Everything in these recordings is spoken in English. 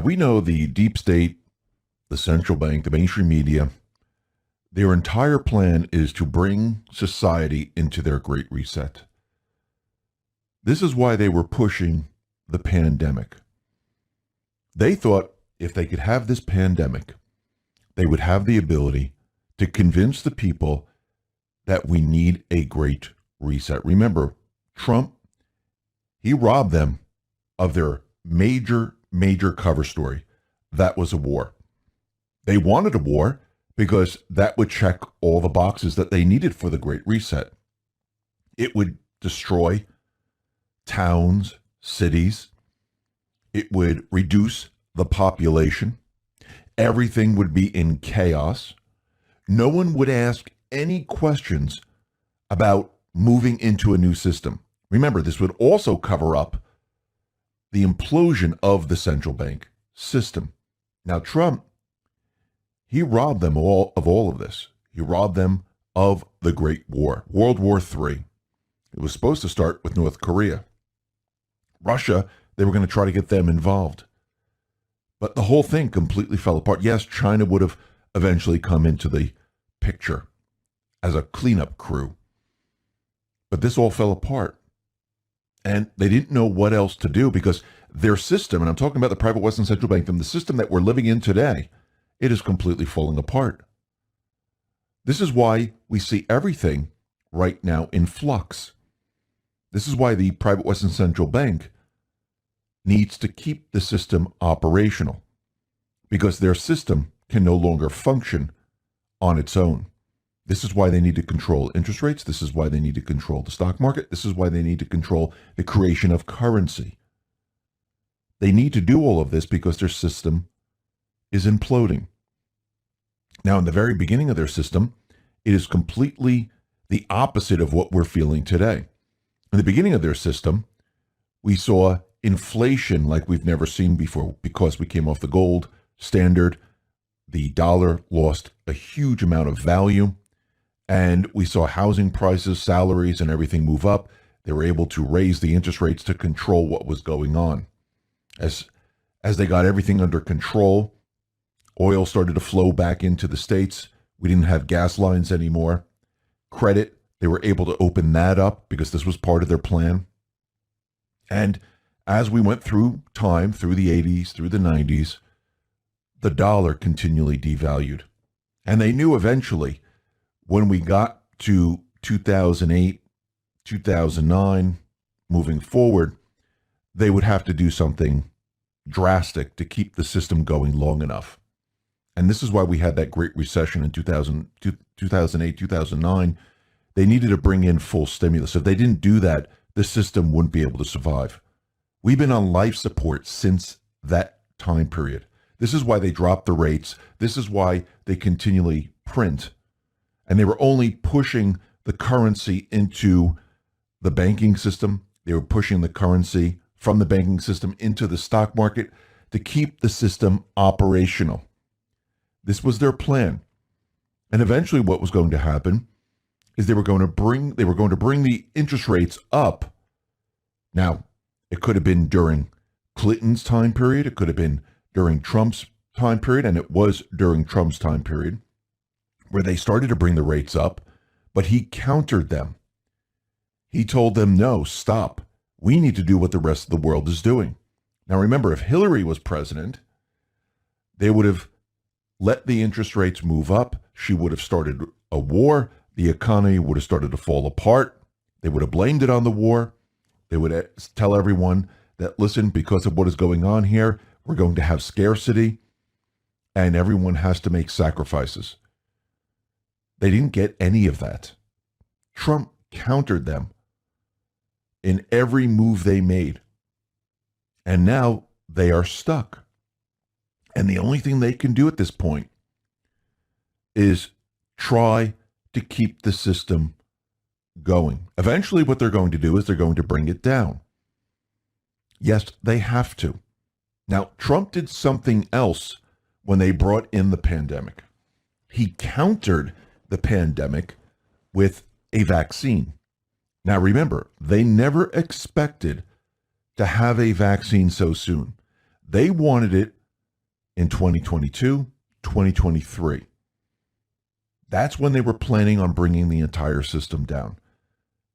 we know the deep state, the central bank, the mainstream media, their entire plan is to bring society into their Great Reset. This is why they were pushing the pandemic. They thought if they could have this pandemic, they would have the ability to convince the people that we need a Great Reset. Remember, Trump, he robbed them of their major cover story. That was a war. They wanted a war because that would check all the boxes that they needed for the Great Reset. It would destroy towns, cities. It would reduce the population. Everything would be in chaos. No one would ask any questions about moving into a new system. Remember, this would also cover up the implosion of the central bank system. Now, Trump, he robbed them all of this. He robbed them of the Great War, World War III. It was supposed to start with North Korea. Russia, they were going to try to get them involved. But the whole thing completely fell apart. Yes, China would have eventually come into the picture as a cleanup crew. But this all fell apart. And they didn't know what else to do because their system, and I'm talking about the private Western Central Bank, the system that we're living in today, it is completely falling apart. This is why we see everything right now in flux. This is why the private Western Central Bank needs to keep the system operational because their system can no longer function on its own. This is why they need to control interest rates. This is why they need to control the stock market. This is why they need to control the creation of currency. They need to do all of this because their system is imploding. Now, in the very beginning of their system, it is completely the opposite of what we're feeling today. In the beginning of their system, we saw inflation like we've never seen before because we came off the gold standard. The dollar lost a huge amount of value. And we saw housing prices, salaries, and everything move up. They were able to raise the interest rates to control what was going on. As they got everything under control, oil started to flow back into the States. We didn't have gas lines anymore. Credit, they were able to open that up because this was part of their plan. And as we went through time, through the 80s, through the 90s, the dollar continually devalued. And they knew eventually, when we got to 2008, 2009, moving forward, they would have to do something drastic to keep the system going long enough. And this is why we had that Great Recession in 2008, 2009. They needed to bring in full stimulus. If they didn't do that, the system wouldn't be able to survive. We've been on life support since that time period. This is why they dropped the rates. This is why they continually print. And they were only pushing the currency into the banking system. They were pushing the currency from the banking system into the stock market to keep the system operational. This was their plan. And eventually what was going to happen is they were going to bring the interest rates up. Now, it could have been during Clinton's time period. It could have been during Trump's time period. And it was during Trump's time period, where they started to bring the rates up, but he countered them. He told them, no, stop. We need to do what the rest of the world is doing. Now, remember, if Hillary was president, they would have let the interest rates move up. She would have started a war. The economy would have started to fall apart. They would have blamed it on the war. They would tell everyone that, listen, because of what is going on here, we're going to have scarcity and everyone has to make sacrifices. They didn't get any of that. Trump countered them in every move they made. And now they are stuck. And the only thing they can do at this point is try to keep the system going. Eventually, what they're going to do is they're going to bring it down. Yes, they have to. Now, Trump did something else when they brought in the pandemic. He countered the pandemic with a vaccine. Now, remember, they never expected to have a vaccine so soon. They wanted it in 2022, 2023. That's when they were planning on bringing the entire system down.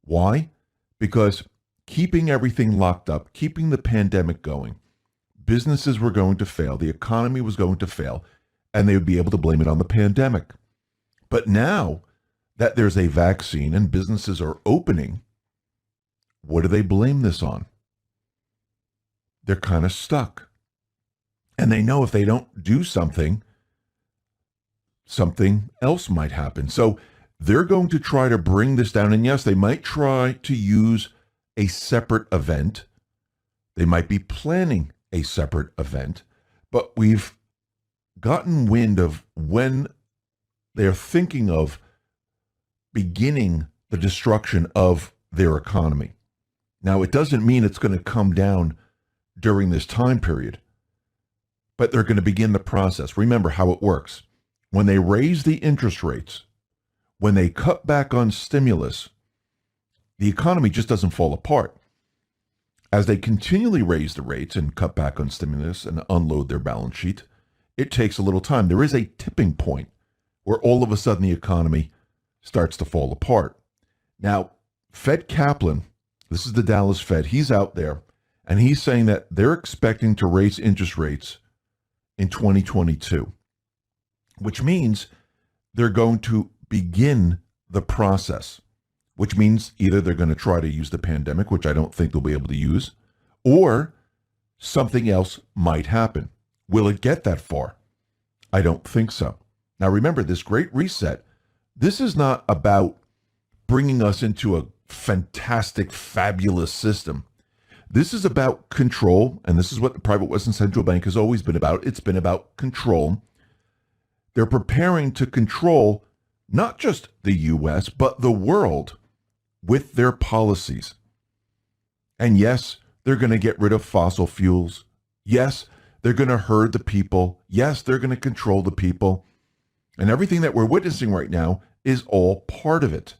Why? Because keeping everything locked up, keeping the pandemic going, businesses were going to fail, the economy was going to fail, and they would be able to blame it on the pandemic. But now that there's a vaccine and businesses are opening, what do they blame this on? They're kind of stuck. And they know if they don't do something, something else might happen. So they're going to try to bring this down. And yes, they might try to use a separate event. They might be planning a separate event. But we've gotten wind of when they're thinking of beginning the destruction of their economy. Now, it doesn't mean it's going to come down during this time period, but they're going to begin the process. Remember how it works. When they raise the interest rates, when they cut back on stimulus, the economy just doesn't fall apart. As they continually raise the rates and cut back on stimulus and unload their balance sheet, it takes a little time. There is a tipping point where all of a sudden the economy starts to fall apart. Now, Fed Kaplan, this is the Dallas Fed, he's out there and he's saying that they're expecting to raise interest rates in 2022, which means they're going to begin the process, which means either they're going to try to use the pandemic, which I don't think they'll be able to use, or something else might happen. Will it get that far? I don't think so. Now remember, this Great Reset, this is not about bringing us into a fantastic, fabulous system. This is about control, and this is what the private Western Central Bank has always been about. It's been about control. They're preparing to control not just the U.S., but the world with their policies. And yes, they're going to get rid of fossil fuels. Yes, they're going to herd the people. Yes, they're going to control the people. And everything that we're witnessing right now is all part of it.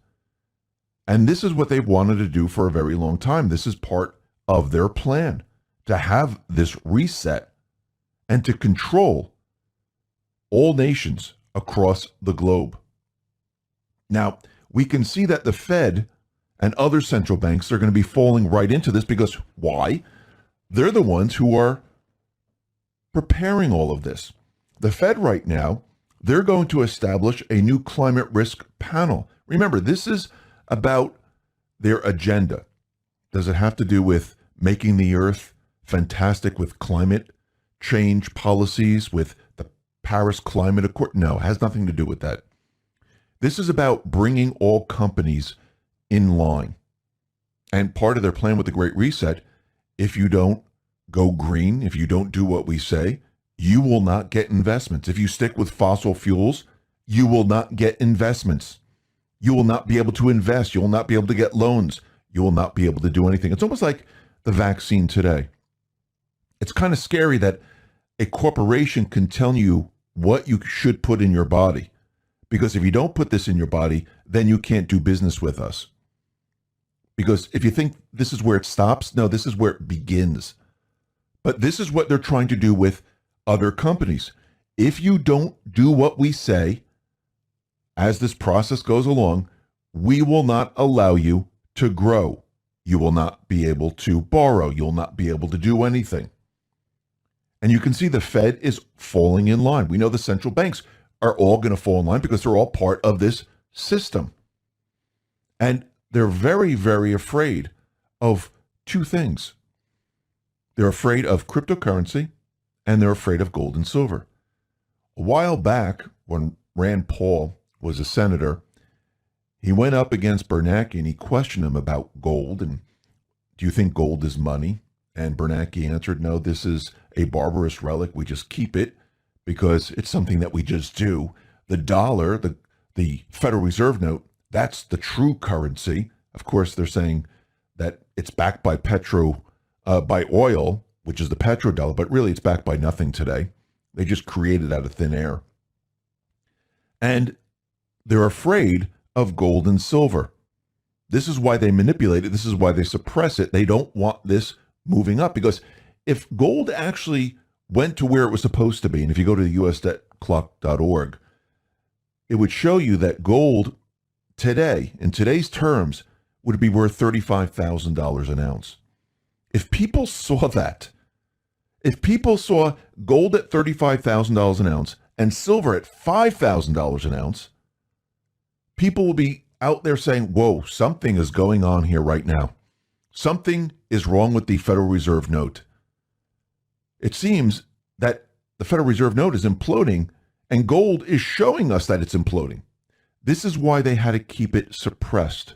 And this is what they've wanted to do for a very long time. This is part of their plan, to have this reset and to control all nations across the globe. Now, we can see that the Fed and other central banks are going to be falling right into this because why? They're the ones who are preparing all of this. The Fed right now, they're going to establish a new climate risk panel. Remember, this is about their agenda. Does it have to do with making the earth fantastic with climate change policies, with the Paris Climate Accord? No, it has nothing to do with that. This is about bringing all companies in line. And part of their plan with the Great Reset, if you don't go green, if you don't do what we say, you will not get investments. If you stick with fossil fuels, you will not get investments. You will not be able to invest. You will not be able to get loans. You will not be able to do anything. It's almost like the vaccine today. It's kind of scary that a corporation can tell you what you should put in your body. Because if you don't put this in your body, then you can't do business with us. Because if you think this is where it stops, no, this is where it begins. But this is what they're trying to do with other companies. If you don't do what we say, as this process goes along, we will not allow you to grow. You will not be able to borrow. You'll not be able to do anything. And you can see the Fed is falling in line. We know the central banks are all going to fall in line because they're all part of this system. And they're very, very afraid of two things. They're afraid of cryptocurrency and they're afraid of gold and silver. A while back, when Rand Paul was a senator, he went up against Bernanke and he questioned him about gold. And do you think gold is money? And Bernanke answered, no, this is a barbarous relic. We just keep it because it's something that we just do. The dollar, the Federal Reserve note, that's the true currency. Of course, they're saying that it's backed by by oil, which is the petrodollar, but really it's backed by nothing today. They just created it out of thin air. And they're afraid of gold and silver. This is why they manipulate it. This is why they suppress it. They don't want this moving up because if gold actually went to where it was supposed to be, and if you go to usdebtclock.org, it would show you that gold today, in today's terms, would be worth $35,000 an ounce. If people saw that, if people saw gold at $35,000 an ounce and silver at $5,000 an ounce, people will be out there saying, whoa, something is going on here right now. Something is wrong with the Federal Reserve note. It seems that the Federal Reserve note is imploding, and gold is showing us that it's imploding. This is why they had to keep it suppressed.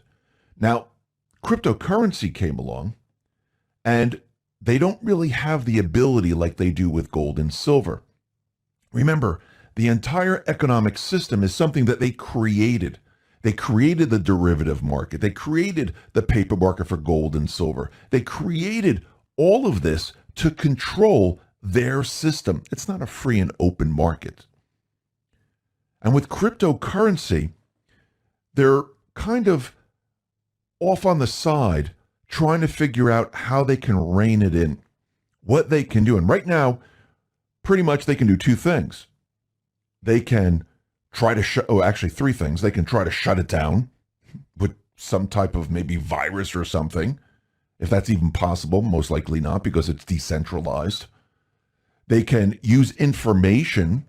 Now, cryptocurrency came along, and they don't really have the ability like they do with gold and silver. Remember, the entire economic system is something that they created. They created the derivative market. They created the paper market for gold and silver. They created all of this to control their system. It's not a free and open market. And with cryptocurrency, they're kind of off on the side trying to figure out how they can rein it in, what they can do. And right now, pretty much they can do two things. They can try to actually three things. They can try to shut it down with some type of maybe virus or something, if that's even possible. Most likely not, because it's decentralized. They can use information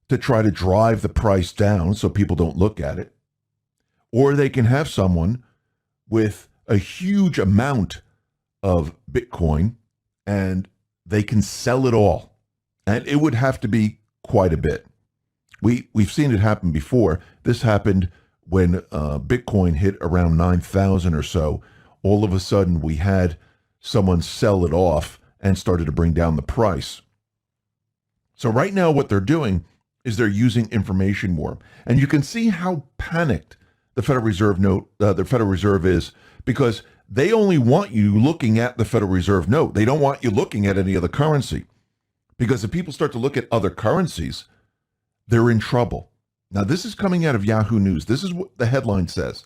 to try to drive the price down so people don't look at it. Or they can have someone with a huge amount of Bitcoin and they can sell it all. And it would have to be quite a bit. We've seen it happen before. This happened when Bitcoin hit around 9,000 or so. All of a sudden, we had someone sell it off and started to bring down the price. So right now, what they're doing is they're using information war. And you can see how panicked the Federal Reserve is, because they only want you looking at the Federal Reserve note. They don't want you looking at any other currency. Because if people start to look at other currencies, they're in trouble. Now, this is coming out of Yahoo News. This is what the headline says.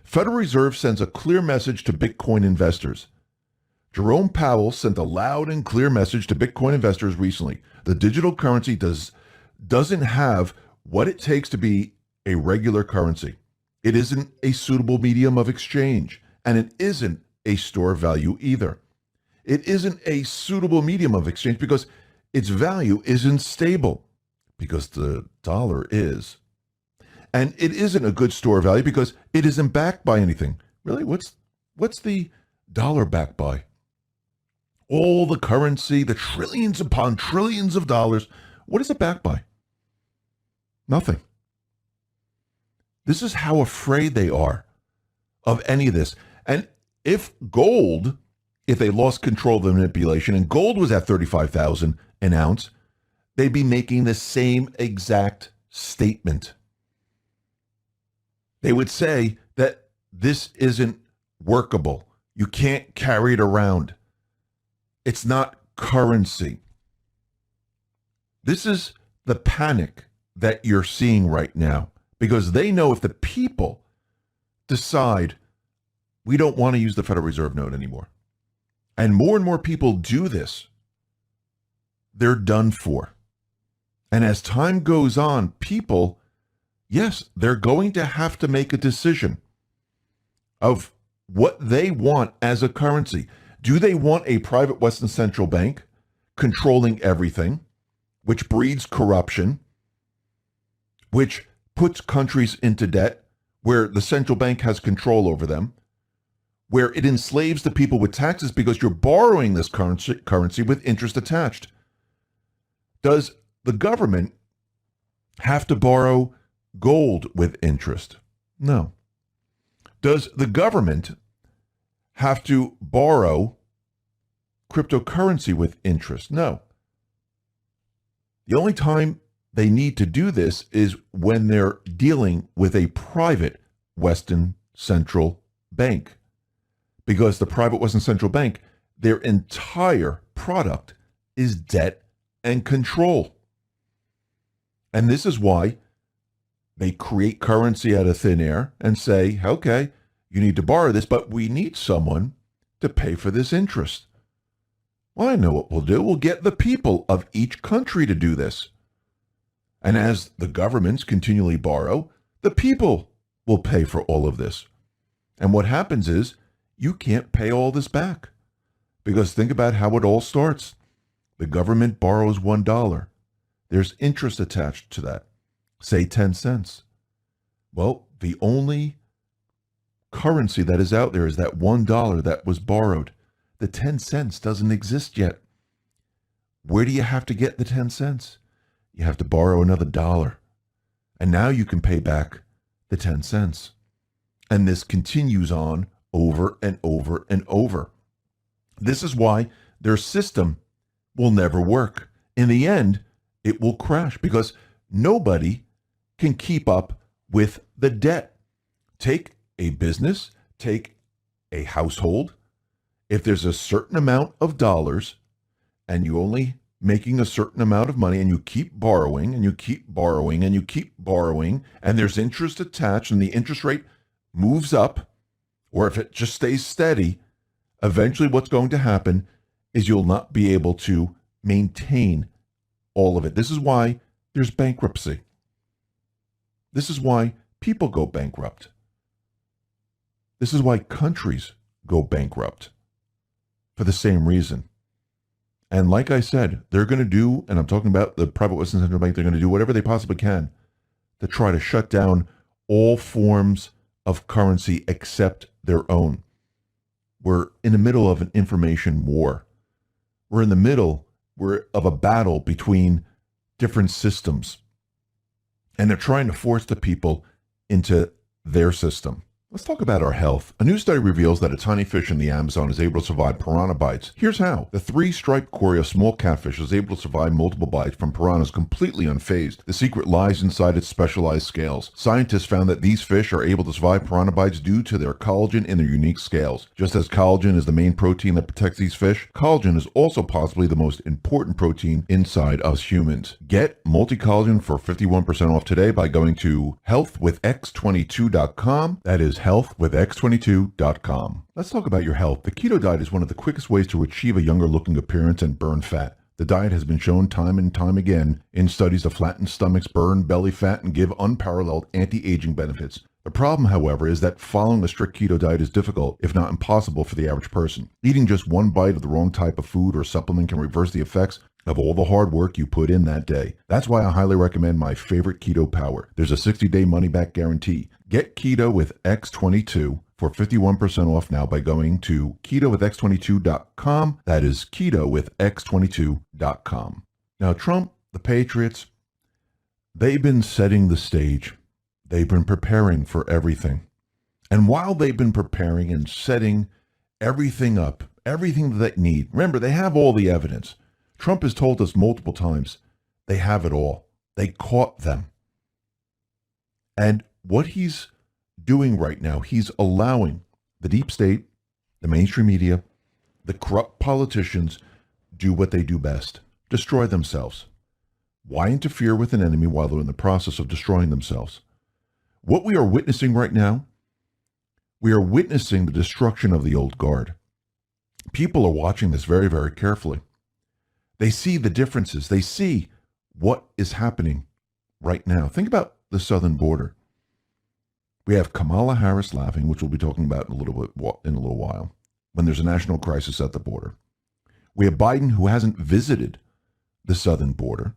Federal Reserve sends a clear message to Bitcoin investors. Jerome Powell sent a loud and clear message to Bitcoin investors recently. The digital currency doesn't have what it takes to be a regular currency. It isn't a suitable medium of exchange, and it isn't a store of value either. It isn't a suitable medium of exchange because its value isn't stable, because the dollar is. And it isn't a good store of value because it isn't backed by anything. Really, what's the dollar backed by? All the currency, the trillions upon trillions of dollars, what is it backed by? Nothing. This is how afraid they are of any of this. And if they lost control of the manipulation, and gold was at 35,000 an ounce, they'd be making the same exact statement. They would say that this isn't workable. You can't carry it around. It's not currency. This is the panic that you're seeing right now, because they know if the people decide we don't want to use the Federal Reserve note anymore, and more people do this, they're done for. And as time goes on, people, yes, they're going to have to make a decision of what they want as a currency. Do they want a private Western central bank controlling everything, which breeds corruption, which puts countries into debt, where the central bank has control over them, where it enslaves the people with taxes because you're borrowing this currency with interest attached? Does the government have to borrow gold with interest? No. Does the government have to borrow cryptocurrency with interest? No. The only time they need to do this is when they're dealing with a private Western central bank. Because the private Western central bank, their entire product is debt and control. And this is why they create currency out of thin air and say, okay, you need to borrow this, but we need someone to pay for this interest. Well, I know what we'll do. We'll get the people of each country to do this. And as the governments continually borrow, the people will pay for all of this. And what happens is you can't pay all this back. Because think about how it all starts. The government borrows $1. There's interest attached to that, say 10 cents. Well, the only currency that is out there is that $1 that was borrowed. The 10 cents doesn't exist yet. Where do you have to get the 10 cents? You have to borrow another $1. And now you can pay back the 10 cents. And this continues on over and over and over. This is why their system will never work. In the end, it will crash because nobody can keep up with the debt. Take a business, take a household. If there's a certain amount of dollars and you only making a certain amount of money and you keep borrowing and you keep borrowing and you keep borrowing and there's interest attached and the interest rate moves up, or if it just stays steady, eventually what's going to happen is you'll not be able to maintain all of it. This is why there's bankruptcy. This is why people go bankrupt. This is why countries go bankrupt for the same reason. And like I said, they're going to do, and I'm talking about the private Western Central Bank, they're going to do whatever they possibly can to try to shut down all forms of currency except their own. We're in the middle of an information war. We're in the middle of a battle between different systems. And they're trying to force the people into their system. Let's talk about our health. A new study reveals that a tiny fish in the Amazon is able to survive piranha bites. Here's how. The three-striped coria small catfish is able to survive multiple bites from piranhas completely unfazed. The secret lies inside its specialized scales. Scientists found that these fish are able to survive piranha bites due to their collagen in their unique scales. Just as collagen is the main protein that protects these fish, collagen is also possibly the most important protein inside us humans. Get multi-collagen for 51% off today by going to healthwithx22.com. That is healthwithx22.com. Let's talk about your health. The keto diet is one of the quickest ways to achieve a younger looking appearance and burn fat. The diet has been shown time and time again in studies to flatten stomachs, burn belly fat, and give unparalleled anti-aging benefits. The problem, however, is that following a strict keto diet is difficult, if not impossible, for the average person. Eating just one bite of the wrong type of food or supplement can reverse the effects of all the hard work you put in that day. That's why I highly recommend my favorite Keto Power. There's a 60-day money-back guarantee. Get Keto with X22 for 51% off now by going to ketowithx22.com. That is ketowithx22.com. Now, Trump, the Patriots, they've been setting the stage. They've been preparing for everything. And while they've been preparing and setting everything up, everything that they need, remember, they have all the evidence. Trump has told us multiple times, they have it all. They caught them. And what he's doing right now, he's allowing the deep state, the mainstream media, the corrupt politicians do what they do best, destroy themselves. Why interfere with an enemy while they're in the process of destroying themselves? What we are witnessing right now, we are witnessing the destruction of the old guard. People are watching this very, very carefully. They see the differences. They see what is happening right now. Think about the southern border. We have Kamala Harris laughing, which we'll be talking about in a little while, when there's a national crisis at the border. We have Biden, who hasn't visited the southern border.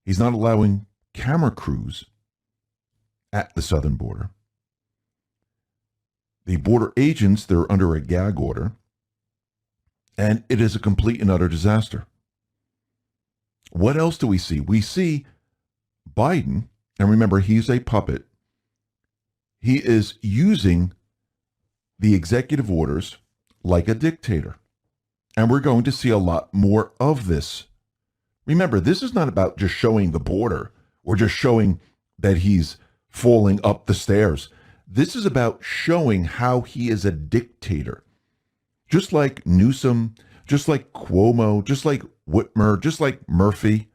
He's not allowing camera crews at the southern border. The border agents, they're under a gag order. And it is a complete and utter disaster. What else do we see? We see Biden, and remember, he's a puppet. He is using the executive orders like a dictator. And we're going to see a lot more of this. Remember, this is not about just showing the border or just showing that he's falling up the stairs. This is about showing how he is a dictator. Just like Newsom, just like Cuomo, just like Whitmer, just like Murphy,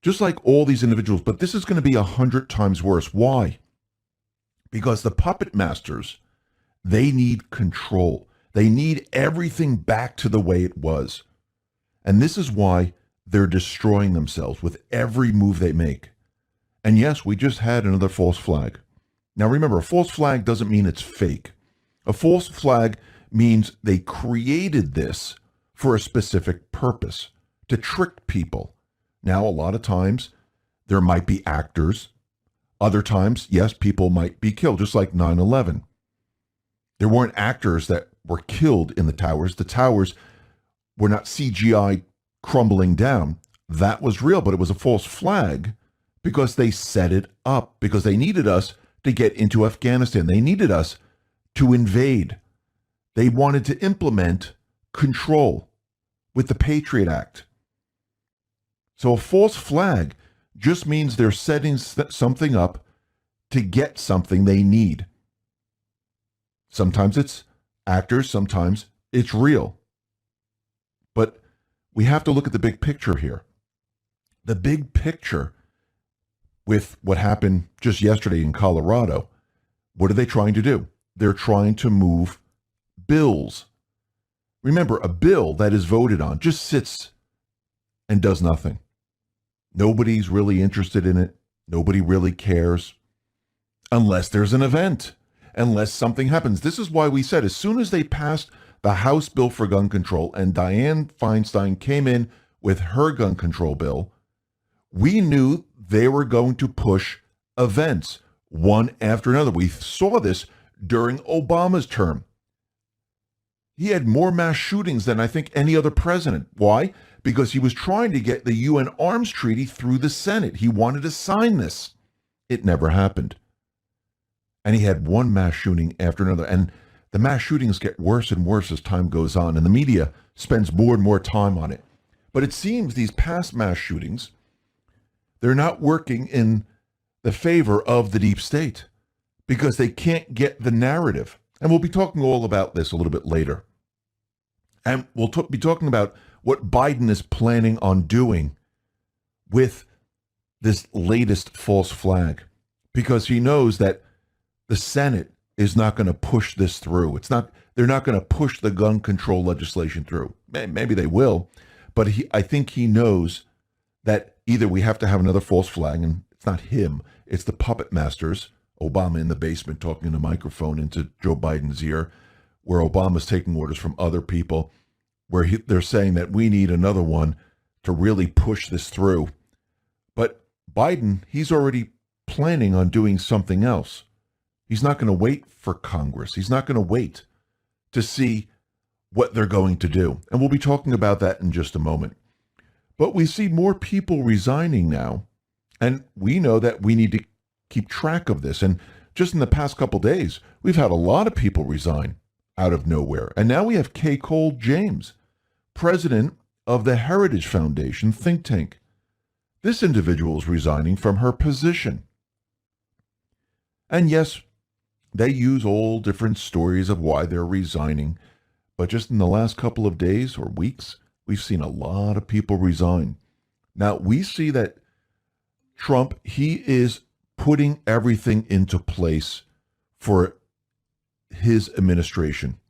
just like all these individuals. But this is going to be 100 times worse. Why? Because the puppet masters, they need control. They need everything back to the way it was. And this is why they're destroying themselves with every move they make. And yes, we just had another false flag. Now remember, a false flag doesn't mean it's fake. A false flag means they created this for a specific purpose, to trick people. Now, a lot of times, there might be actors. Other times, yes, people might be killed, just like 9/11. There weren't actors that were killed in the towers. The towers were not CGI crumbling down. That was real, but it was a false flag because they set it up, because they needed us to get into Afghanistan. They needed us to invade. They wanted to implement control with the Patriot Act. So a false flag just means they're setting something up to get something they need. Sometimes it's actors, sometimes it's real. But we have to look at the big picture here. The big picture with what happened just yesterday in Colorado, what are they trying to do? They're trying to move bills. Remember, a bill that is voted on just sits and does nothing. Nobody's really interested in it. Nobody really cares unless there's an event, unless something happens. This is why we said as soon as they passed the House bill for gun control and Dianne Feinstein came in with her gun control bill, we knew they were going to push events one after another. We saw this during Obama's term. He had more mass shootings than I think any other president. Why? Because he was trying to get the UN Arms Treaty through the Senate. He wanted to sign this. It never happened. And he had one mass shooting after another. And the mass shootings get worse and worse as time goes on. And the media spends more and more time on it. But it seems these past mass shootings, they're not working in the favor of the deep state because they can't get the narrative. And we'll be talking all about this a little bit later. And we'll be talking about what Biden is planning on doing with this latest false flag, because he knows that the Senate is not going to push this through. They're not going to push the gun control legislation through. Maybe they will, but I think he knows that either we have to have another false flag, and it's not him, it's the puppet masters, Obama in the basement talking in a microphone into Joe Biden's ear, where Obama's taking orders from other people, where they're saying that we need another one to really push this through. But Biden, he's already planning on doing something else. He's not going to wait for Congress. He's not going to wait to see what they're going to do. And we'll be talking about that in just a moment. But we see more people resigning now, and we know that we need to keep track of this. And just in the past couple days, we've had a lot of people resign out of nowhere. And now we have Kay Cole James, president of the Heritage Foundation think tank. This individual is resigning from her position. And yes, they use all different stories of why they're resigning. But just in the last couple of days or weeks, we've seen a lot of people resign. Now, we see that Trump, he is putting everything into place for his administration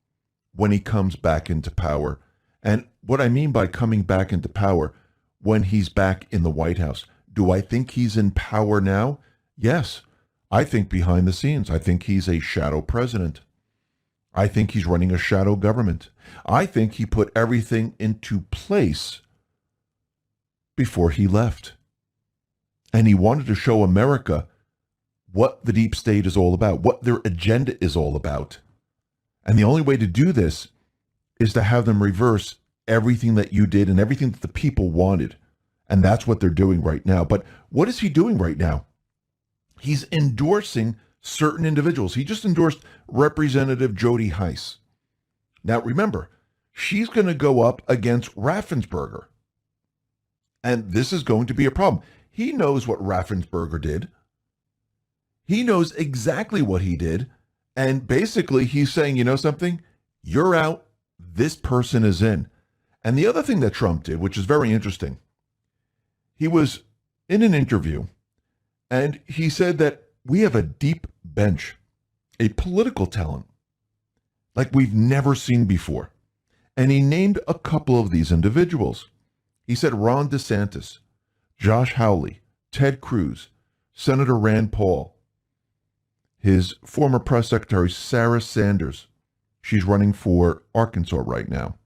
when he comes back into power. And what I mean by coming back into power, when he's back in the White House. Do I think he's in power now? Yes. I think behind the scenes. I think he's a shadow president. I think he's running a shadow government. I think he put everything into place before he left. And he wanted to show America what the deep state is all about, what their agenda is all about. And the only way to do this is to have them reverse everything that you did and everything that the people wanted. And that's what they're doing right now. But what is he doing right now? He's endorsing certain individuals. He just endorsed Representative Jody Hice. Now, remember, she's going to go up against Raffensperger. And this is going to be a problem. He knows what Raffensperger did. He knows exactly what he did. And basically, he's saying, you know something? You're out. This person is in. And the other thing that Trump did, which is very interesting, he was in an interview and he said that we have a deep bench, a political talent like we've never seen before. And he named a couple of these individuals. He said Ron DeSantis, Josh Hawley, Ted Cruz, Senator Rand Paul, his former press secretary, Sarah Sanders. She's running for Arkansas right now.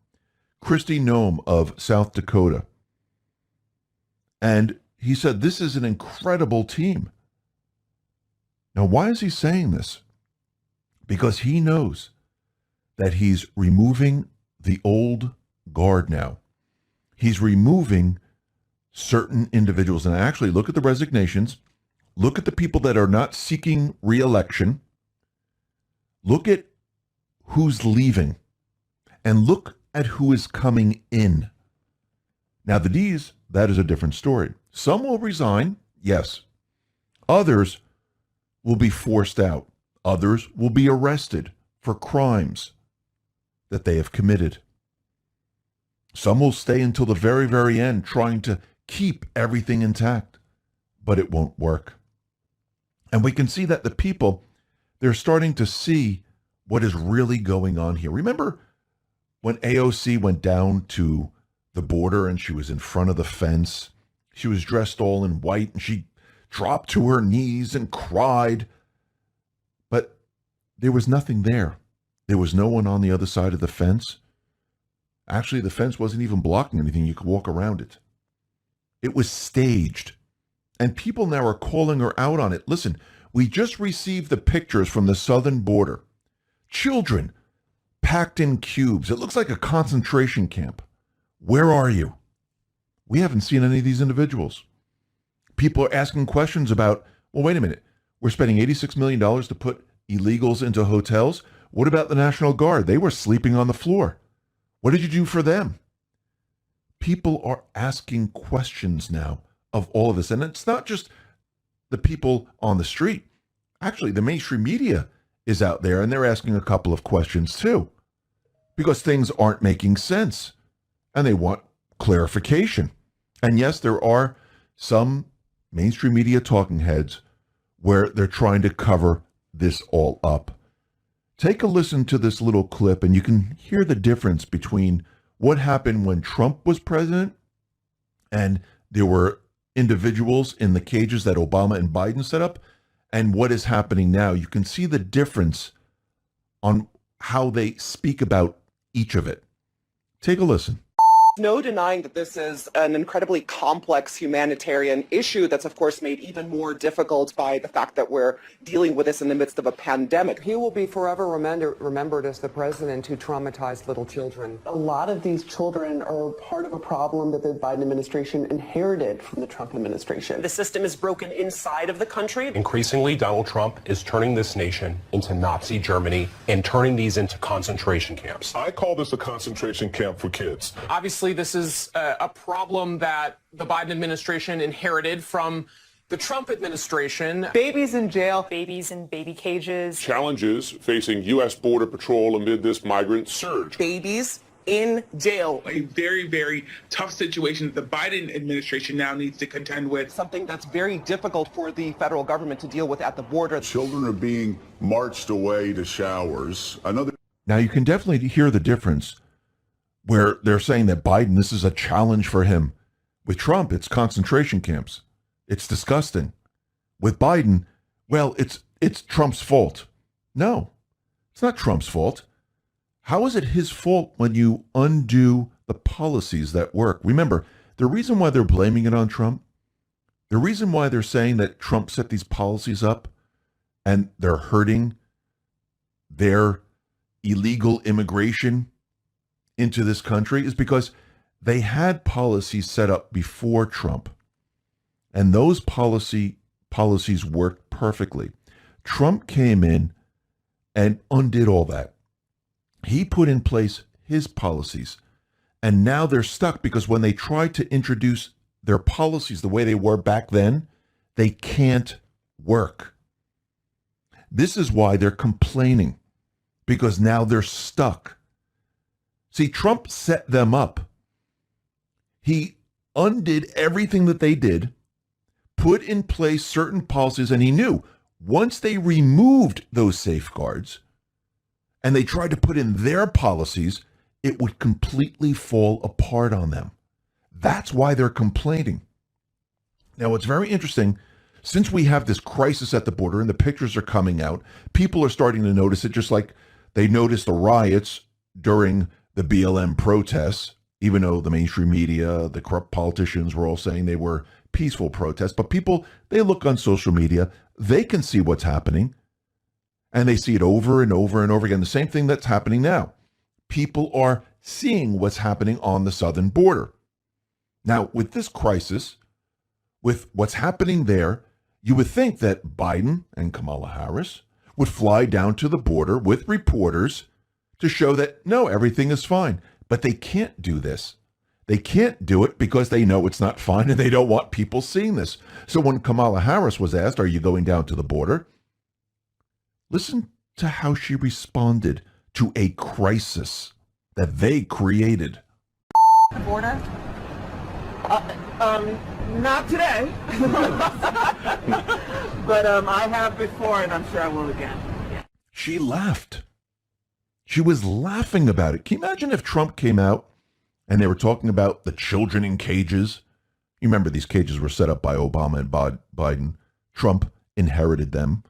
Kristi Noem of South Dakota. And he said this is an incredible team. Now, why is he saying this? Because he knows that he's removing the old guard now. He's removing certain individuals. And actually, look at the resignations. Look at the people that are not seeking re-election. Look at who's leaving. And look at who is coming in. Now, the D's, that is a different story. Some will resign, yes. Others will be forced out. Others will be arrested for crimes that they have committed. Some will stay until the very, very end trying to keep everything intact, but it won't work. And we can see that the people, they're starting to see what is really going on here. Remember when AOC went down to the border and she was in front of the fence? She was dressed all in white and she dropped to her knees and cried. But there was nothing there. There was no one on the other side of the fence. Actually, the fence wasn't even blocking anything. You could walk around it. It was staged. And people now are calling her out on it. Listen, we just received the pictures from the southern border. Children packed in cubes. It looks like a concentration camp. Where are you? We haven't seen any of these individuals. People are asking questions about, well, wait a minute. We're spending $86 million to put illegals into hotels. What about the National Guard? They were sleeping on the floor. What did you do for them? People are asking questions now of all of this. And it's not just the people on the street. Actually, the mainstream media is out there and they're asking a couple of questions too, because things aren't making sense and they want clarification. And yes, there are some mainstream media talking heads where they're trying to cover this all up. Take a listen to this little clip and you can hear the difference between what happened when Trump was president and there were individuals in the cages that Obama and Biden set up and what is happening now. You can see the difference on how they speak about each of it. Take a listen. No denying that this is an incredibly complex humanitarian issue that's, of course, made even more difficult by the fact that we're dealing with this in the midst of a pandemic. He will be forever remembered as the president who traumatized little children. A lot of these children are part of a problem that the Biden administration inherited from the Trump administration. The system is broken inside of the country. Increasingly, Donald Trump is turning this nation into Nazi Germany and turning these into concentration camps. I call this a concentration camp for kids. Obviously, this is a problem that the Biden administration inherited from the Trump administration. Babies in jail. Babies in baby cages. Challenges facing U.S. Border Patrol amid this migrant surge. Babies in jail. A very, very tough situation that the Biden administration now needs to contend with. Something that's very difficult for the federal government to deal with at the border. Children are being marched away to showers. Now you can definitely hear the difference where they're saying that Biden, this is a challenge for him. With Trump, it's concentration camps. It's disgusting. With Biden, well, it's Trump's fault. No, it's not Trump's fault. How is it his fault when you undo the policies that work? Remember, the reason why they're blaming it on Trump, the reason why they're saying that Trump set these policies up and they're hurting their illegal immigration into this country is because they had policies set up before Trump. And those policies worked perfectly. Trump came in and undid all that. He put in place his policies. And now they're stuck because when they try to introduce their policies the way they were back then, they can't work. This is why they're complaining, because now they're stuck. See, Trump set them up. He undid everything that they did, put in place certain policies, and he knew once they removed those safeguards and they tried to put in their policies, it would completely fall apart on them. That's why they're complaining. Now, what's very interesting, since we have this crisis at the border and the pictures are coming out, people are starting to notice it, just like they noticed the riots during the BLM protests, even though the mainstream media, the corrupt politicians were all saying they were peaceful protests. But people, they look on social media, they can see what's happening, and they see it over and over and over again. The same thing that's happening now. People are seeing what's happening on the southern border. Now, with this crisis, with what's happening there, you would think that Biden and Kamala Harris would fly down to the border with reporters to show that, no, everything is fine. But they can't do this. They can't do it because they know it's not fine and they don't want people seeing this. So when Kamala Harris was asked, are you going down to the border? Listen to how she responded to a crisis that they created. Border? Not today. But I have before, and I'm sure I will again. She laughed. She was laughing about it. Can you imagine if Trump came out and they were talking about the children in cages? You remember these cages were set up by Obama and Biden. Trump inherited them.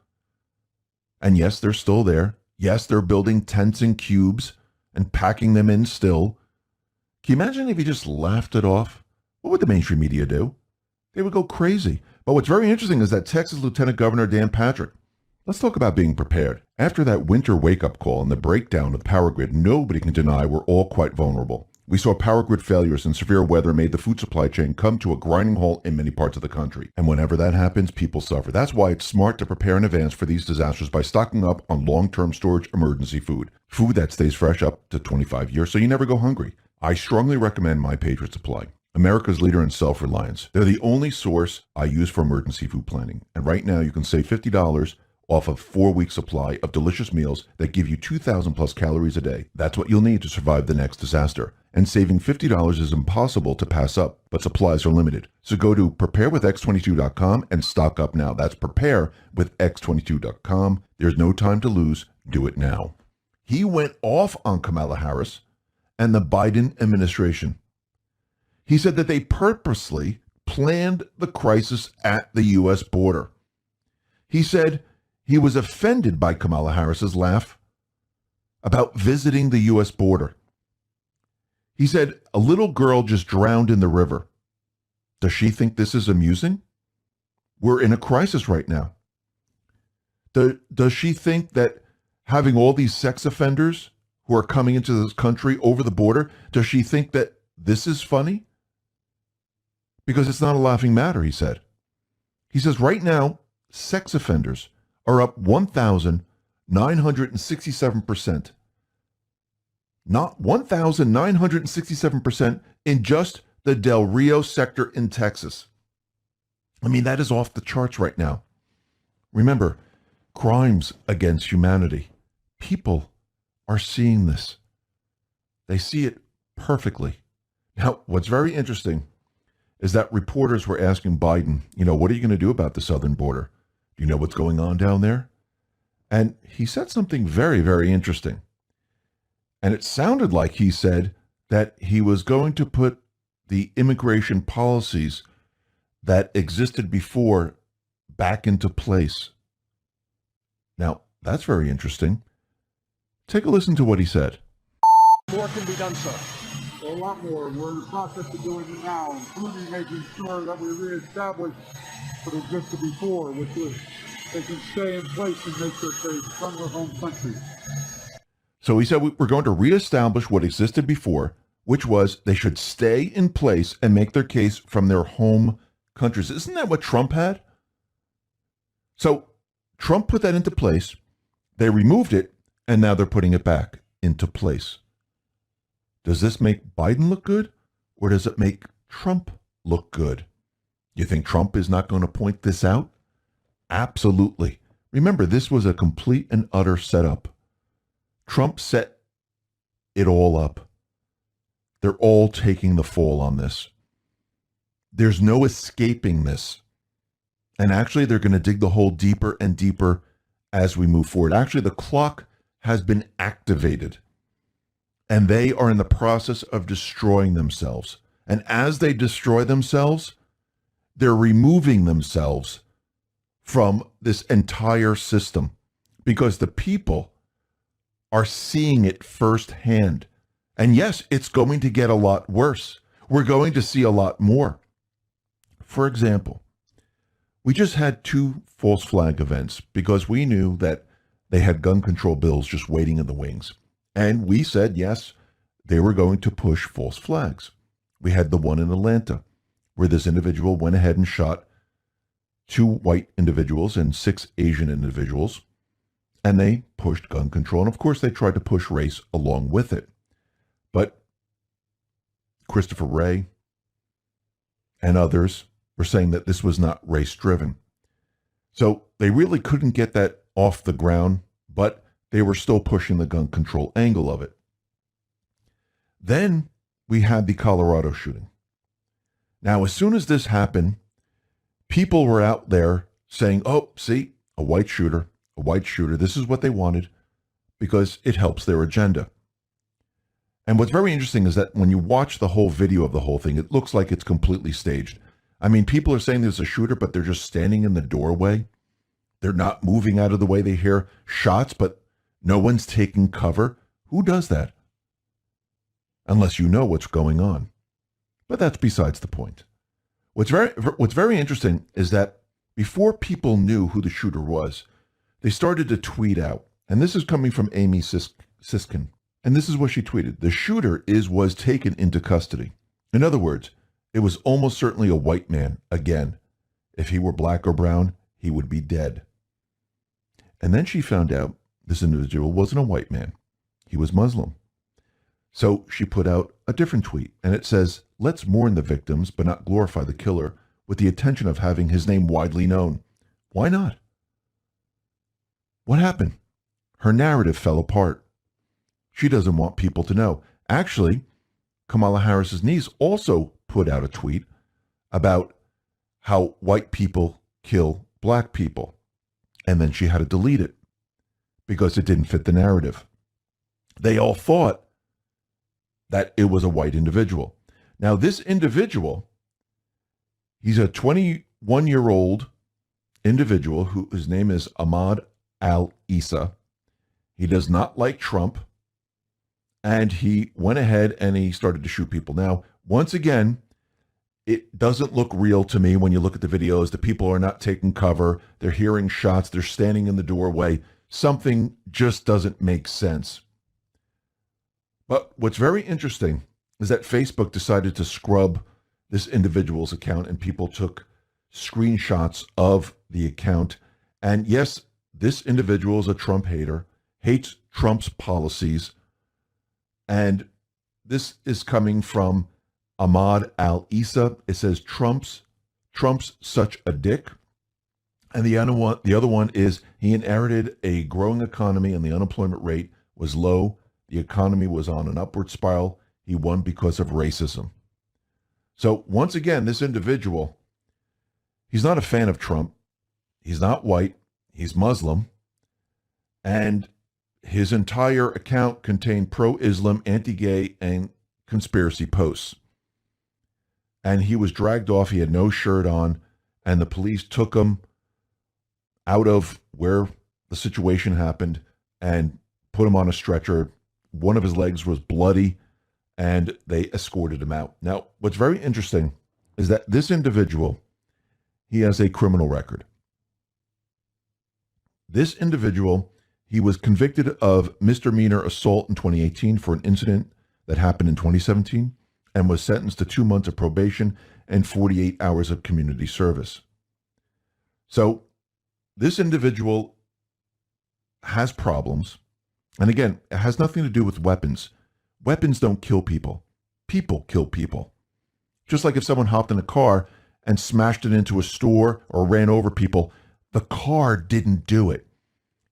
And yes, they're still there. Yes, they're building tents and cubes and packing them in still. Can you imagine if he just laughed it off? What would the mainstream media do? They would go crazy. But what's very interesting is that Texas Lieutenant Governor Dan Patrick, let's talk about being prepared. After that winter wake-up call and the breakdown of the power grid, nobody can deny we're all quite vulnerable. We saw power grid failures and severe weather made the food supply chain come to a grinding halt in many parts of the country. And whenever that happens, people suffer. That's why it's smart to prepare in advance for these disasters by stocking up on long-term storage emergency food. Food that stays fresh up to 25 years so you never go hungry. I strongly recommend My Patriot Supply, America's leader in self-reliance. They're the only source I use for emergency food planning. And right now you can save $50 off of 4-week supply of delicious meals that give you 2,000 plus calories a day. That's what you'll need to survive the next disaster. And saving $50 is impossible to pass up, but supplies are limited. So go to preparewithx22.com and stock up now. That's preparewithx22.com. There's no time to lose. Do it now. He went off on Kamala Harris and the Biden administration. He said that they purposely planned the crisis at the U.S. border. He said he was offended by Kamala Harris's laugh about visiting the U.S. border. He said, a little girl just drowned in the river. Does she think this is amusing? We're in a crisis right now. Does she think that having all these sex offenders who are coming into this country over the border, does she think that this is funny? Because it's not a laughing matter, he said. He says right now, sex offenders are up 1,967%. Not 1,967% in just the Del Rio sector in Texas. I mean, that is off the charts right now. Remember, crimes against humanity. People are seeing this. They see it perfectly. Now, what's very interesting is that reporters were asking Biden, what are you going to do about the southern border? Do you know what's going on down there? And he said something very, very interesting. And it sounded like he said that he was going to put the immigration policies that existed before back into place. Now, that's very interesting. Take a listen to what he said. More can be done, sir. A lot more. We're in the process of doing it now, including making sure that we reestablish what existed before, which is they can stay in place and make sure they from their home country. So he said we're going to reestablish what existed before, which was they should stay in place and make their case from their home countries. Isn't that what Trump had? So Trump put that into place. They removed it, and now they're putting it back into place. Does this make Biden look good, or does it make Trump look good? You think Trump is not going to point this out? Absolutely. Remember, this was a complete and utter setup. Trump set it all up. They're all taking the fall on this. There's no escaping this. And actually, they're going to dig the hole deeper and deeper as we move forward. Actually, the clock has been activated, and they are in the process of destroying themselves. And as they destroy themselves, they're removing themselves from this entire system because the people are seeing it firsthand. And yes, it's going to get a lot worse. We're going to see a lot more. For example, we just had 2 false flag events because we knew that they had gun control bills just waiting in the wings. And we said, yes, they were going to push false flags. We had the one in Atlanta where this individual went ahead and shot 2 white individuals and 6 Asian individuals, and they pushed gun control. And of course, they tried to push race along with it. But Christopher Wray and others were saying that this was not race-driven. So they really couldn't get that off the ground, but they were still pushing the gun control angle of it. Then we had the Colorado shooting. Now, as soon as this happened, people were out there saying, oh, see, a white shooter, this is what they wanted because it helps their agenda. And what's very interesting is that when you watch the whole video of the whole thing, it looks like it's completely staged. I mean, people are saying there's a shooter, but they're just standing in the doorway. They're not moving out of the way. They hear shots, but no one's taking cover. Who does that? Unless you know what's going on. But that's besides the point. What's very interesting is that before people knew who the shooter was, they started to tweet out. And this is coming from Amy Siskin. And this is what she tweeted. The shooter was taken into custody. In other words, it was almost certainly a white man. Again, if he were black or brown, he would be dead. And then she found out this individual wasn't a white man. He was Muslim. So she put out a different tweet, and it says, let's mourn the victims, but not glorify the killer, with the intention of having his name widely known. Why not? What happened? Her narrative fell apart. She doesn't want people to know. Actually, Kamala Harris's niece also put out a tweet about how white people kill black people. And then she had to delete it because it didn't fit the narrative. They all thought that it was a white individual. Now, this individual, he's a 21-year-old individual whose name is Ahmad al-Issa. He does not like Trump. And he went ahead and he started to shoot people. Now, once again, it doesn't look real to me when you look at the videos. The people are not taking cover. They're hearing shots. They're standing in the doorway. Something just doesn't make sense. But what's very interesting is that Facebook decided to scrub this individual's account, and people took screenshots of the account. And yes, this individual is a Trump hater, hates Trump's policies. And this is coming from Ahmad al-Issa. It says Trump's such a dick. And the other one is he inherited a growing economy and the unemployment rate was low. The economy was on an upward spiral. He won because of racism. So once again, this individual, he's not a fan of Trump. He's not white. He's Muslim. And his entire account contained pro-Islam, anti-gay, and conspiracy posts. And he was dragged off. He had no shirt on. And the police took him out of where the situation happened and put him on a stretcher. One of his legs was bloody, and they escorted him out. Now, what's very interesting is that this individual, he has a criminal record. This individual, he was convicted of misdemeanor assault in 2018 for an incident that happened in 2017 and was sentenced to 2 months of probation and 48 hours of community service. So this individual has problems. And again, it has nothing to do with weapons. Weapons don't kill people. People kill people. Just like if someone hopped in a car and smashed it into a store or ran over people, the car didn't do it.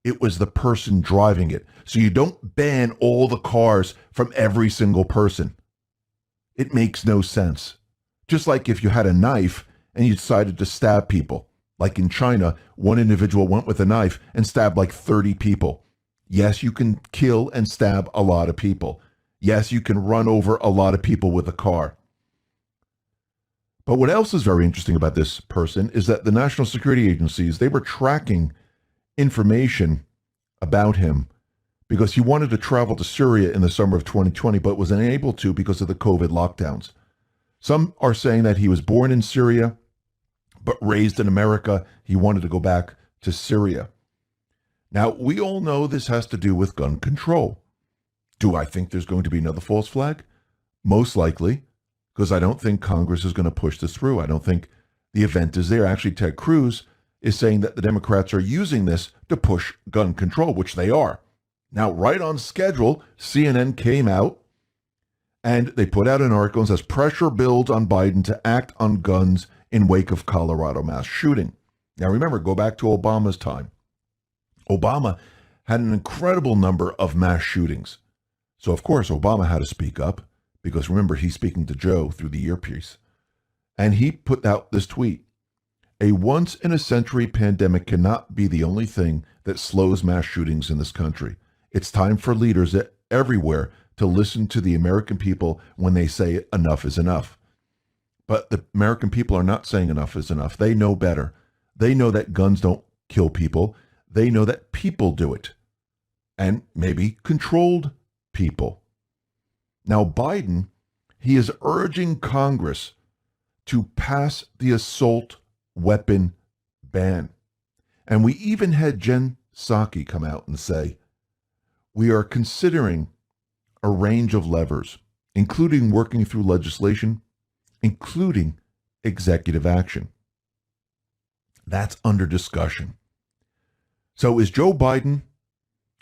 It was the person driving it. So you don't ban all the cars from every single person. It makes no sense. Just like if you had a knife and you decided to stab people. Like in China, one individual went with a knife and stabbed like 30 people. Yes, you can kill and stab a lot of people. Yes, you can run over a lot of people with a car. But what else is very interesting about this person is that the national security agencies, they were tracking information about him because he wanted to travel to Syria in the summer of 2020, but was unable to because of the COVID lockdowns. Some are saying that he was born in Syria, but raised in America. He wanted to go back to Syria. Now, we all know this has to do with gun control. Do I think there's going to be another false flag? Most likely, because I don't think Congress is going to push this through. I don't think the event is there. Actually, Ted Cruz is saying that the Democrats are using this to push gun control, which they are. Now, right on schedule, CNN came out and they put out an article that says pressure builds on Biden to act on guns in wake of Colorado mass shooting. Now, remember, go back to Obama's time. Obama had an incredible number of mass shootings. So, of course, Obama had to speak up because, remember, he's speaking to Joe through the earpiece. And he put out this tweet. A once-in-a-century pandemic cannot be the only thing that slows mass shootings in this country. It's time for leaders everywhere to listen to the American people when they say enough is enough. But the American people are not saying enough is enough. They know better. They know that guns don't kill people. They know that people do it. And maybe controlled people. Now, Biden, he is urging Congress to pass the assault weapon ban. And we even had Jen Psaki come out and say, we are considering a range of levers, including working through legislation, including executive action. That's under discussion. So is Joe Biden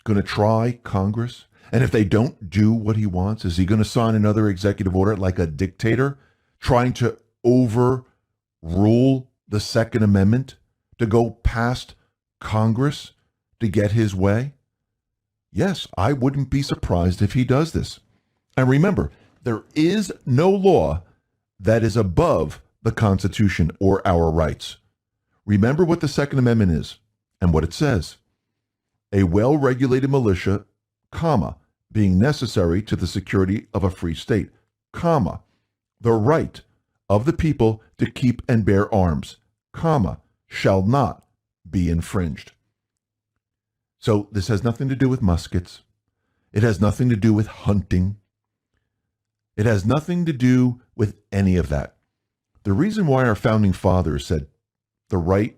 going to try Congress? And if they don't do what he wants, is he going to sign another executive order like a dictator, trying to overrule the Second Amendment, to go past Congress to get his way? Yes, I wouldn't be surprised if he does this. And remember, there is no law that is above the Constitution or our rights. Remember what the Second Amendment is and what it says. A well-regulated militia, comma, being necessary to the security of a free state, comma, the right of the people to keep and bear arms, comma, shall not be infringed. So this has nothing to do with muskets. It has nothing to do with hunting. It has nothing to do with any of that. The reason why our founding fathers said the right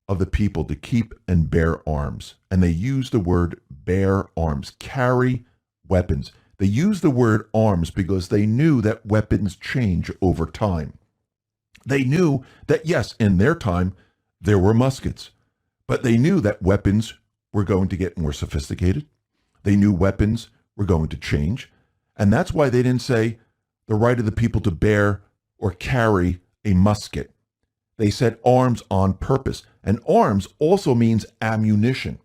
of the people to keep and bear arms, and they used the word bear arms, carry weapons. They used the word arms because they knew that weapons change over time. They knew that, yes, in their time, there were muskets, but they knew that weapons were going to get more sophisticated. They knew weapons were going to change. And that's why they didn't say the right of the people to bear or carry a musket. They said arms on purpose. And arms also means ammunition.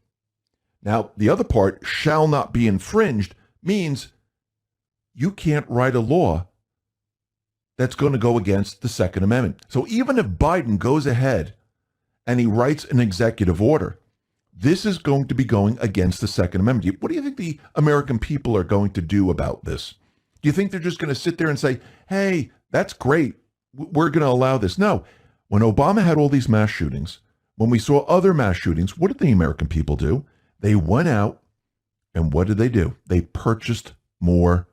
Now, the other part, shall not be infringed, means you can't write a law that's going to go against the Second Amendment. So even if Biden goes ahead and he writes an executive order, this is going to be going against the Second Amendment. What do you think the American people are going to do about this? Do you think they're just going to sit there and say, hey, that's great, we're going to allow this? No. When Obama had all these mass shootings, when we saw other mass shootings, what did the American people do? They went out, and what did they do? They purchased more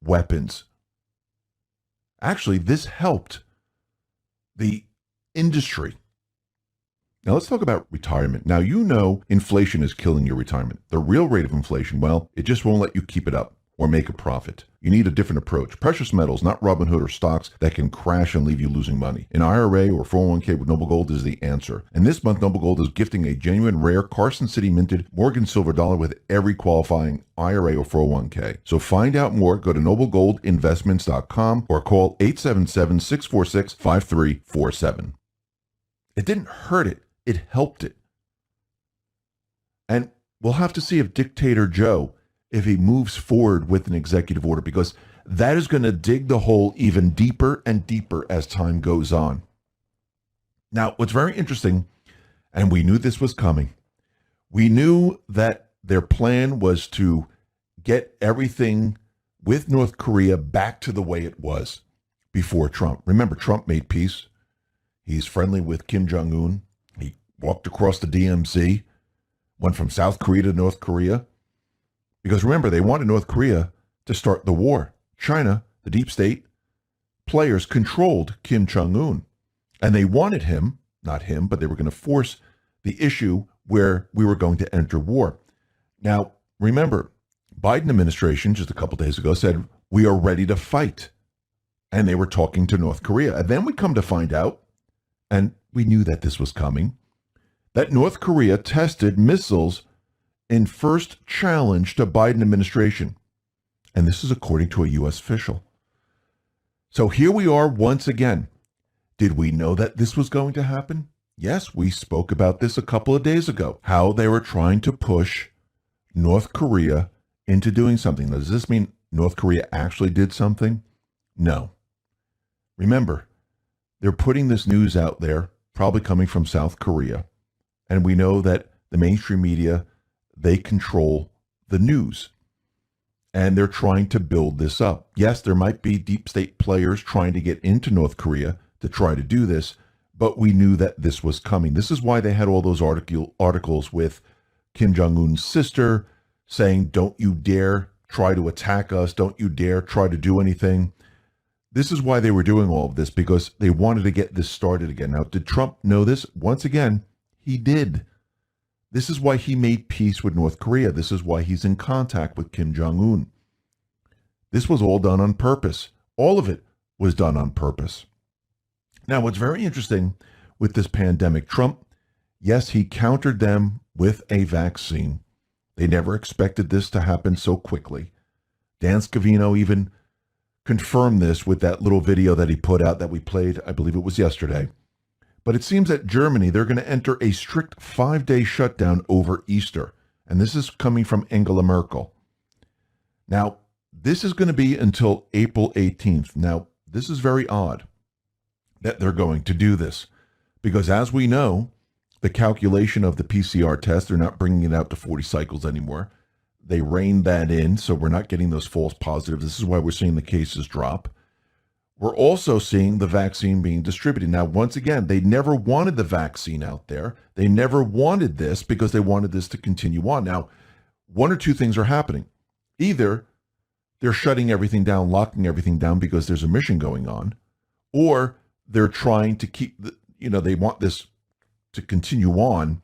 weapons. Actually, this helped the industry. Now, let's talk about retirement. Now, you know inflation is killing your retirement. The real rate of inflation, well, it just won't let you keep it up or make a profit. You need a different approach. Precious metals, not Robinhood or stocks that can crash and leave you losing money. An IRA or 401k with Noble Gold is the answer. And this month, Noble Gold is gifting a genuine, rare Carson City minted Morgan silver dollar with every qualifying IRA or 401k. So find out more. Go to noblegoldinvestments.com or call 877-646-5347. It didn't hurt it. It helped it. And we'll have to see if Dictator Joe, if he moves forward with an executive order, because that is going to dig the hole even deeper and deeper as time goes on. Now, what's very interesting, and we knew this was coming, we knew that their plan was to get everything with North Korea back to the way it was before Trump. Remember, Trump made peace. He's friendly with Kim Jong-un. He walked across the DMZ, went from South Korea to North Korea. Because remember, they wanted North Korea to start the war. China, the deep state players, controlled Kim Jong-un. And they wanted him, not him, but they were going to force the issue where we were going to enter war. Now, remember, Biden administration just a couple days ago said, we are ready to fight. And they were talking to North Korea. And then we come to find out, and we knew that this was coming, that North Korea tested missiles in first challenge to Biden administration. And this is according to a U.S. official. So here we are once again. Did we know that this was going to happen? Yes, we spoke about this a couple of days ago, how they were trying to push North Korea into doing something. Now, does this mean North Korea actually did something? No. Remember, they're putting this news out there, probably coming from South Korea. And we know that the mainstream media, they control the news. And they're trying to build this up. Yes, there might be deep state players trying to get into North Korea to try to do this, but we knew that this was coming. This is why they had all those articles with Kim Jong-un's sister saying, don't you dare try to attack us. Don't you dare try to do anything. This is why they were doing all of this, because they wanted to get this started again. Now, did Trump know this? Once again, he did. This is why he made peace with North Korea. This is why he's in contact with Kim Jong-un. This was all done on purpose. All of it was done on purpose. Now, what's very interesting with this pandemic, Trump, yes, he countered them with a vaccine. They never expected this to happen so quickly. Dan Scavino even confirmed this with that little video that he put out that we played, I believe it was yesterday. But it seems that Germany, they're going to enter a strict 5-day shutdown over Easter. And this is coming from Angela Merkel. Now, this is going to be until April 18th. Now, this is very odd that they're going to do this, because as we know, the calculation of the PCR test, they're not bringing it out to 40 cycles anymore. They reined that in, so we're not getting those false positives. This is why we're seeing the cases drop. We're also seeing the vaccine being distributed. Now, once again, they never wanted the vaccine out there. They never wanted this because they wanted this to continue on. Now, one or two things are happening. Either they're shutting everything down, locking everything down because there's a mission going on, or they're trying to keep, they want this to continue on,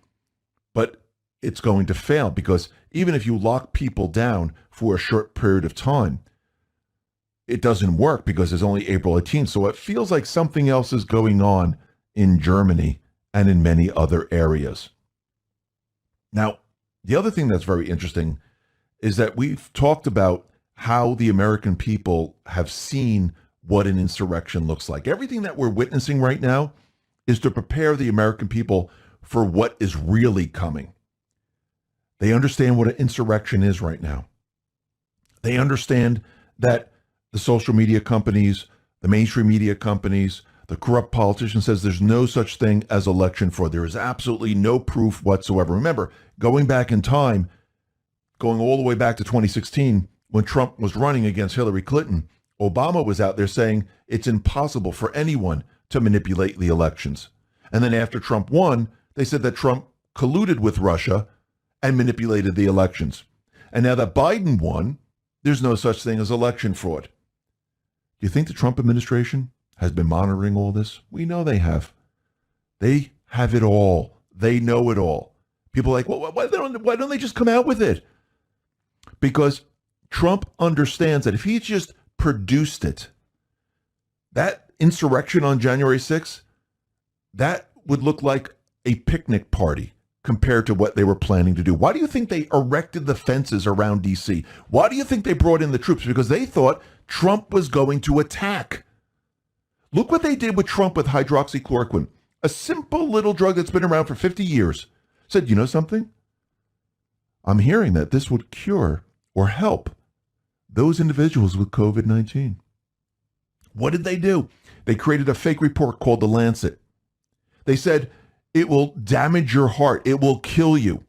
but it's going to fail because even if you lock people down for a short period of time, it doesn't work because it's only April 18th. So it feels like something else is going on in Germany and in many other areas. Now, the other thing that's very interesting is that we've talked about how the American people have seen what an insurrection looks like. Everything that we're witnessing right now is to prepare the American people for what is really coming. They understand what an insurrection is right now. They understand that the social media companies, the mainstream media companies, the corrupt politicians says there's no such thing as election fraud. There is absolutely no proof whatsoever. Remember, going back in time, going all the way back to 2016, when Trump was running against Hillary Clinton, Obama was out there saying it's impossible for anyone to manipulate the elections. And then after Trump won, they said that Trump colluded with Russia and manipulated the elections. And now that Biden won, there's no such thing as election fraud. Do you think the Trump administration has been monitoring all this? We know they have. They have it all. They know it all. People are like, well, why don't they just come out with it? Because Trump understands that if he just produced it, that insurrection on January 6th, that would look like a picnic party compared to what they were planning to do. Why do you think they erected the fences around D.C.? Why do you think they brought in the troops? Because they thought Trump was going to attack. Look what they did with Trump with hydroxychloroquine, a simple little drug that's been around for 50 years. Said, you know something? I'm hearing that this would cure or help those individuals with COVID-19. What did they do? They created a fake report called The Lancet. They said, it will damage your heart. It will kill you.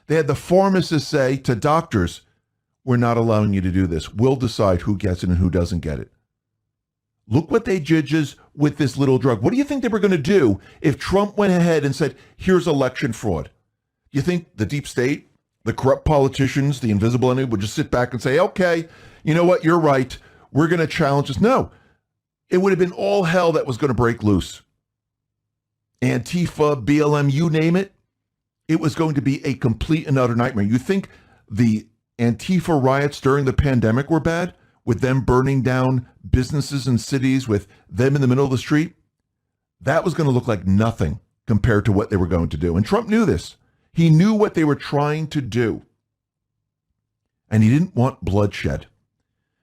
They had the pharmacists say to doctors, we're not allowing you to do this. We'll decide who gets it and who doesn't get it. Look what they did just with this little drug. What do you think they were going to do if Trump went ahead and said, here's election fraud? You think the deep state, the corrupt politicians, the invisible enemy would just sit back and say, okay, you know what, you're right. We're going to challenge this. No, it would have been all hell that was going to break loose. Antifa, BLM, you name it. It was going to be a complete and utter nightmare. You think the Antifa riots during the pandemic were bad, with them burning down businesses and cities, with them in the middle of the street? That was going to look like nothing compared to what they were going to do. And Trump knew this. He knew what they were trying to do. And he didn't want bloodshed.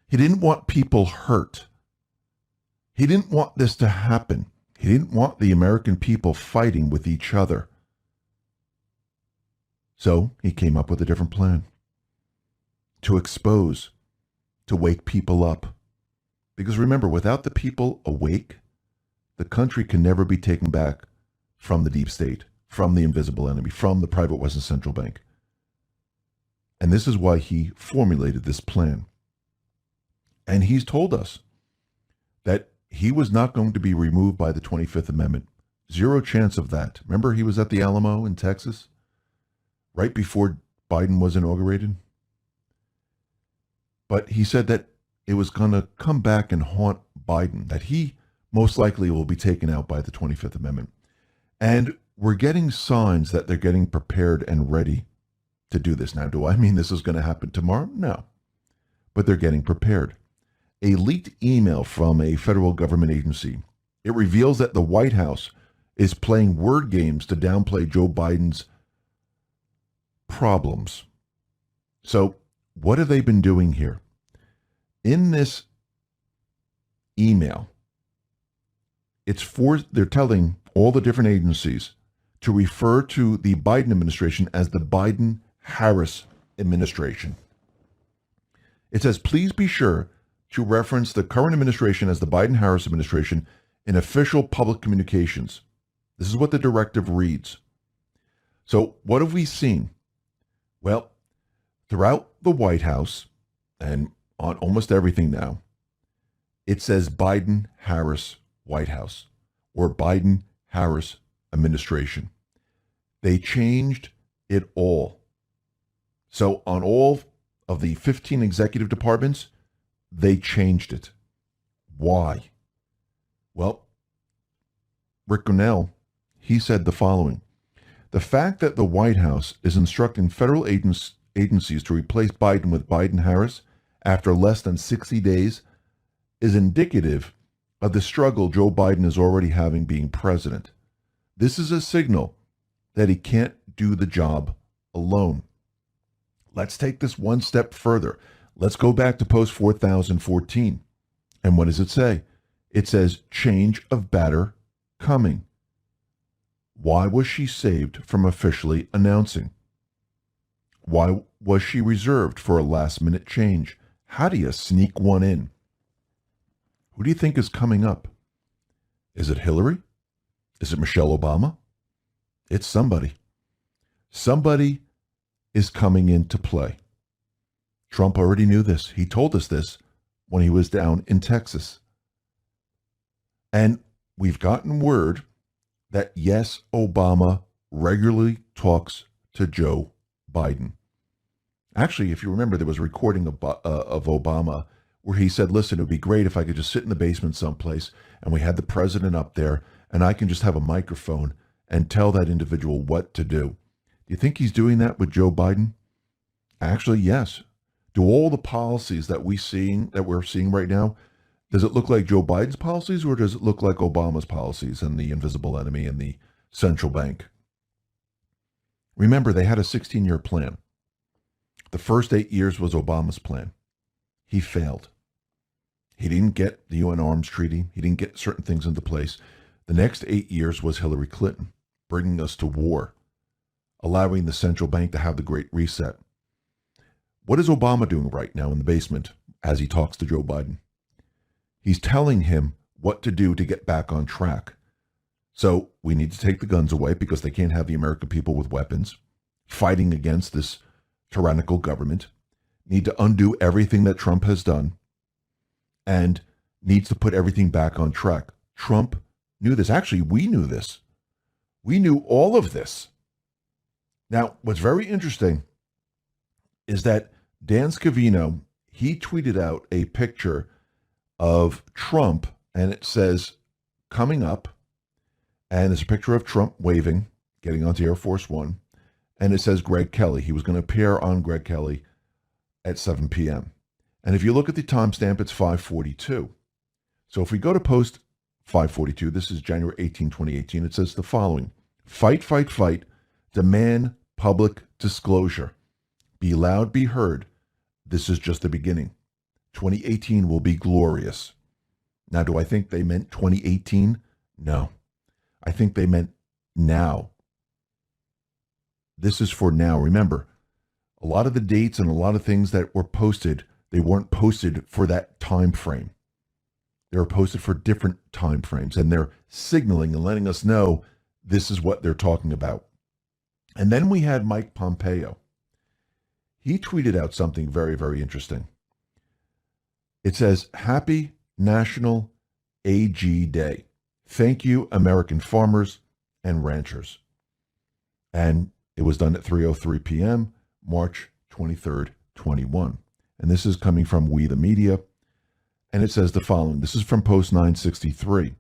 He didn't want people hurt. He didn't want this to happen. He didn't want the American people fighting with each other. So he came up with a different plan. To expose, to wake people up. Because remember, without the people awake, the country can never be taken back from the deep state, from the invisible enemy, from the private Western Central Bank. And this is why he formulated this plan. And he's told us that he was not going to be removed by the 25th Amendment. Zero chance of that. Remember, he was at the Alamo in Texas right before Biden was inaugurated? But he said that it was going to come back and haunt Biden, that he most likely will be taken out by the 25th Amendment. And we're getting signs that they're getting prepared and ready to do this. Now, do I mean this is going to happen tomorrow? No. But they're getting prepared. A leaked email from a federal government agency, it reveals that the White House is playing word games to downplay Joe Biden's problems. So, what have they been doing here? In this email, they're telling all the different agencies to refer to the Biden administration as the Biden-Harris administration. It says, please be sure to reference the current administration as the Biden-Harris administration in official public communications. This is what the directive reads. So what have we seen? Well, throughout the White House and on almost everything now, it says Biden-Harris White House or Biden-Harris administration. They changed it all. So on all of the 15 executive departments, they changed it. Why? Well, Rick Grinnell, he said the following. The fact that the White House is instructing federal agencies to replace Biden with Biden-Harris after less than 60 days is indicative of the struggle Joe Biden is already having being president. This is a signal that he can't do the job alone. Let's take this one step further. Let's go back to post 4014. And what does it say? It says, change of batter coming. Why was she saved from officially announcing? Why was she reserved for a last-minute change? How do you sneak one in? Who do you think is coming up? Is it Hillary? Is it Michelle Obama? It's somebody. Somebody is coming into play. Trump already knew this. He told us this when he was down in Texas. And we've gotten word that, yes, Obama regularly talks to Joe Biden. Actually, if you remember, there was a recording of Obama where he said, listen, it would be great if I could just sit in the basement someplace and we had the president up there and I can just have a microphone and tell that individual what to do. Do you think he's doing that with Joe Biden? Actually, yes. Do all the policies that we're seeing right now, does it look like Joe Biden's policies or does it look like Obama's policies and the invisible enemy and the central bank? Remember, they had a 16-year plan. The first 8 years was Obama's plan. He failed. He didn't get the UN Arms Treaty. He didn't get certain things into place. The next 8 years was Hillary Clinton, bringing us to war, allowing the central bank to have the Great Reset. What is Obama doing right now in the basement as he talks to Joe Biden? He's telling him what to do to get back on track. So we need to take the guns away because they can't have the American people with weapons. fighting against this tyrannical government, need to undo everything that Trump has done, and needs to put everything back on track. Trump knew this. Actually, we knew this. We knew all of this. Now, what's very interesting is that Dan Scavino, he tweeted out a picture of Trump, and it says, coming up, and it's a picture of Trump waving, getting onto Air Force One, and it says Greg Kelly. He was going to appear on Greg Kelly at 7 p.m. And if you look at the timestamp, it's 5:42. So if we go to post 5:42, this is January 18, 2018, it says the following: fight, fight, fight, demand public disclosure. Be loud, be heard. This is just the beginning. 2018 will be glorious. Now, do I think they meant 2018? No. I think they meant now. This is for now. Remember, a lot of the dates and a lot of things that were posted, they weren't posted for that time frame. They were posted for different time frames, and they're signaling and letting us know this is what they're talking about. And then we had Mike Pompeo. He tweeted out something very, very interesting. It says, Happy National AG Day. Thank you, American farmers and ranchers. And it was done at 3:03 p.m., March 23rd, 21. And this is coming from We the Media. And it says the following. This is from Post 963,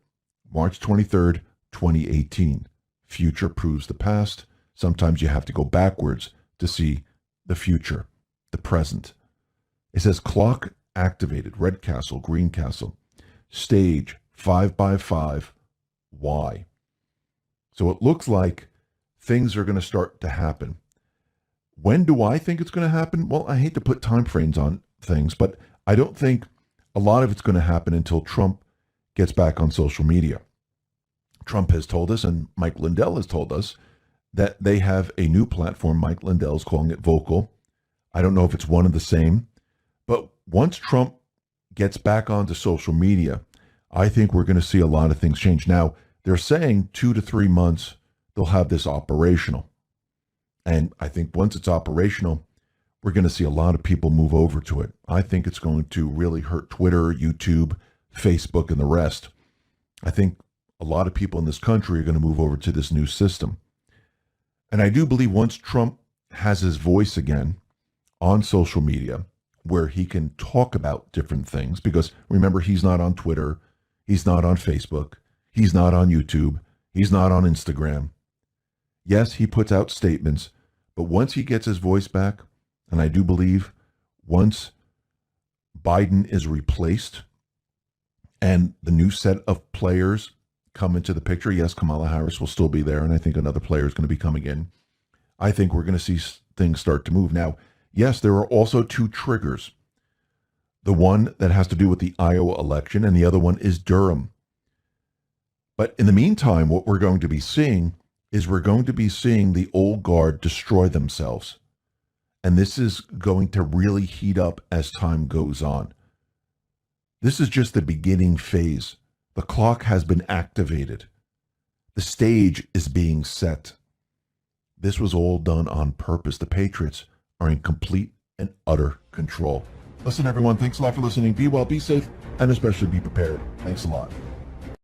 March 23rd, 2018. Future proves the past. Sometimes you have to go backwards to see the future, the present. It says clock activated, Red Castle, Green Castle, stage 5x5, Y. So it looks like things are going to start to happen. When do I think it's going to happen? Well, I hate to put time frames on things, but I don't think a lot of it's going to happen until Trump gets back on social media. Trump has told us, and Mike Lindell has told us, that they have a new platform. Mike Lindell's calling it Vocal. I don't know if it's one and the same, but once Trump gets back onto social media, I think we're going to see a lot of things change. Now, they're saying 2 to 3 months they'll have this operational. And I think once it's operational, we're going to see a lot of people move over to it. I think it's going to really hurt Twitter, YouTube, Facebook, and the rest. I think a lot of people in this country are going to move over to this new system. And I do believe once Trump has his voice again on social media, where he can talk about different things, because remember, he's not on Twitter, he's not on Facebook, he's not on YouTube, he's not on Instagram. Yes, he puts out statements, but once he gets his voice back, and I do believe once Biden is replaced and the new set of players come into the picture, yes, Kamala Harris will still be there, and I think another player is going to be coming in. I think we're going to see things start to move. Now, yes, there are also two triggers. The one that has to do with the Iowa election, and the other one is Durham. But in the meantime, what we're going to be seeing is we're going to be seeing the old guard destroy themselves. And this is going to really heat up as time goes on. This is just the beginning phase. The clock has been activated. The stage is being set. This was all done on purpose. The Patriots are in complete and utter control. Listen, everyone, thanks a lot for listening. Be well, be safe, and especially be prepared. Thanks a lot.